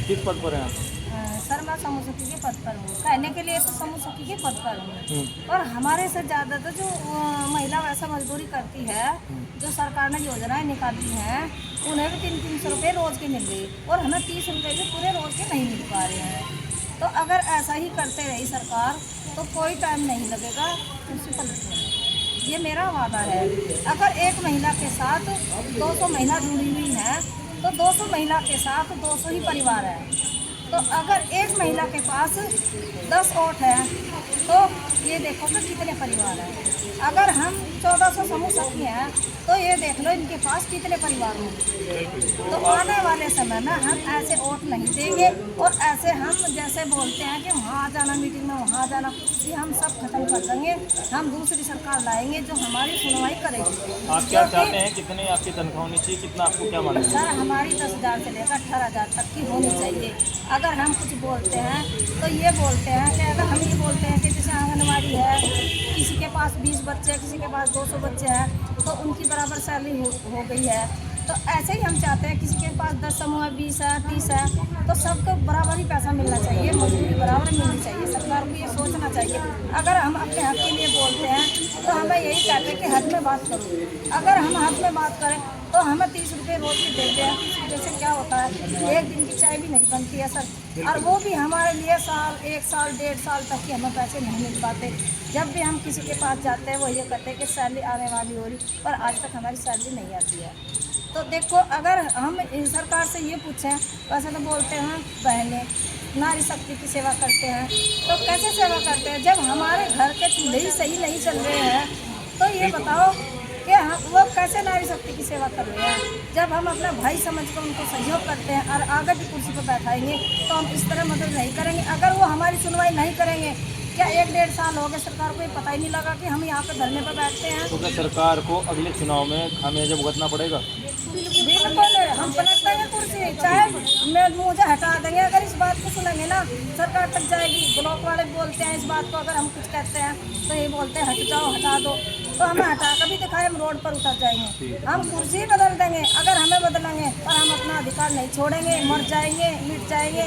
किस पद पर हैं आप? सर मैं समूह सखी के पद पर हूँ। कहने के लिए तो समूह सखी के पद पर हूँ, और हमारे से ज़्यादा तो जो महिला वैसा मजदूरी करती है, जो सरकार ने योजनाएं निकाली हैं, उन्हें भी 300 रुपये रोज़ के मिल रही, और हमें 30 रुपये भी पूरे रोज़ के नहीं मिल पा रहे हैं। तो अगर ऐसा ही करते रही सरकार तो कोई टाइम नहीं लगेगा कुर्सी पलटने में। ये मेरा वादा है। अगर एक महिला के साथ 200 महिला जुड़ी हुई हैं तो 200 महिला के साथ 200 ही परिवार है। तो अगर एक महिला के पास 10 वोट है तो ये देखो कि कितने परिवार हैं। अगर हम 1400 समूह सखी हैं तो ये देख लो इनके पास कितने परिवार होंगे। तो आने वाले समय में हम ऐसे वोट नहीं देंगे, और ऐसे हम जैसे बोलते हैं कि वहाँ आ जाना मीटिंग में, वहाँ आ जाना, ये हम सब खत्म कर देंगे। हम दूसरी सरकार लाएंगे जो हमारी सुनवाई करेगी। आप क्या चाहते हैं, कितनी आपकी तनख्वाह होनी चाहिए, कितना आपको क्या मानना है? सर हमारी 10,000 से लेकर 18,000 तक की होनी चाहिए। अगर हम कुछ बोलते हैं तो ये बोलते हैं कि अगर हम ये बोलते हैं कि जैसे आंगनबाड़ी है, किसी के पास 20 बच्चे हैं, किसी के पास 200 बच्चे हैं, तो उनकी बराबर सैलरी हो गई है। तो ऐसे ही हम चाहते हैं किसी के पास 10 समूह है, 20 है, 30 है, तो सबको बराबर ही पैसा मिलना चाहिए, मजदूरी बराबर मिलनी चाहिए। सरकार को ये सोचना चाहिए। अगर हम अपने हक के लिए बोलते हैं तो हमें यही कहते हैं कि हक में बात करो। अगर हम हक में बात करें तो हमें 30 रुपये रोज की देते हैं। 30 रुपये से क्या होता है, एक दिन की चाय भी नहीं बनती है सर, और वो भी हमारे लिए 1 साल 1.5 साल तक के हमें पैसे नहीं मिल पाते। जब भी हम किसी के पास जाते हैं वो ये कहते हैं कि सैलरी आने वाली हो रही, पर आज तक हमारी सैलरी नहीं आती है। तो देखो, अगर हम सरकार से ये पूछें, वैसे तो बोलते हैं बहनें नारी शक्ति की सेवा करते हैं, तो कैसे सेवा करते हैं जब हमारे घर के चूल्हे ही सही नहीं चल रहे हैं? तो ये बताओ कि हम वो कैसे नारी शक्ति की सेवा कर रहे हैं? जब हम अपना भाई समझकर उनको सहयोग करते हैं और आगे की कुर्सी पर बैठाएंगे तो हम इस तरह मदद नहीं करेंगे। अगर वो हमारी सुनवाई नहीं करेंगे, क्या 1-1.5 साल हो गए सरकार को ये पता ही नहीं लगा कि हम यहाँ पे धरने पर बैठते हैं? तो क्या सरकार को अगले चुनाव में खामियाजा भुगतना पड़ेगा? बिल्कुल, हम पलट देंगे कुर्सी, चाहे मुझे हटा देंगे। अगर इस बात को सुनेंगे ना, सरकार तक जाएगी। ब्लॉक वाले बोलते हैं इस बात को, अगर हम कुछ कहते हैं तो ये बोलते हैं हट जाओ, हटा दो, तो हमें हटा कभी दिखाए हम रोड पर उतर जाएंगे। हम कुर्सी बदल देंगे अगर हमें बदलेंगे, पर हम अपना अधिकार नहीं छोड़ेंगे। मर जाएंगे, मिट जाएंगे।